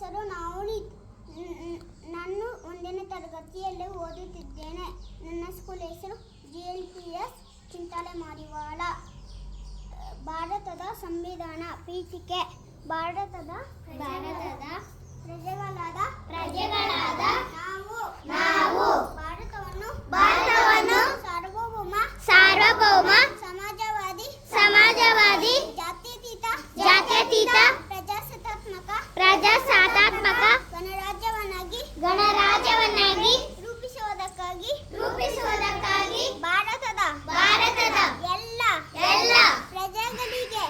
ಹೆಸರು ನವನಿ. ನಾನು 1ನೇ ತರಗತಿಯಲ್ಲಿ ಓದುತ್ತಿದ್ದೇನೆ. ನನ್ನ ಸ್ಕೂಲ್ ಹೆಸರು GLPS ಚಿಂತಾಲೆ ಮಾರಿವಾಳ. ಭಾರತದ ಸಂವಿಧಾನ ಪೀಠಿಕೆ. ಭಾರತದ ಪ್ರಜೆಗಳಾದ ನಾವು ಭಾರತವನ್ನು ಸಾರ್ವಭೌಮ ಸಮಾಜವಾದಿ ಜಾತ್ಯತೀತ ಪ್ರಜಾಸತ್ತಾತ್ಮಕ ಗಣರಾಜ್ಯವನ್ನಾಗಿ ರೂಪಿಸುವುದಕ್ಕಾಗಿ ಭಾರತದ ಎಲ್ಲ ಪ್ರಜೆಗಳಿಗೆ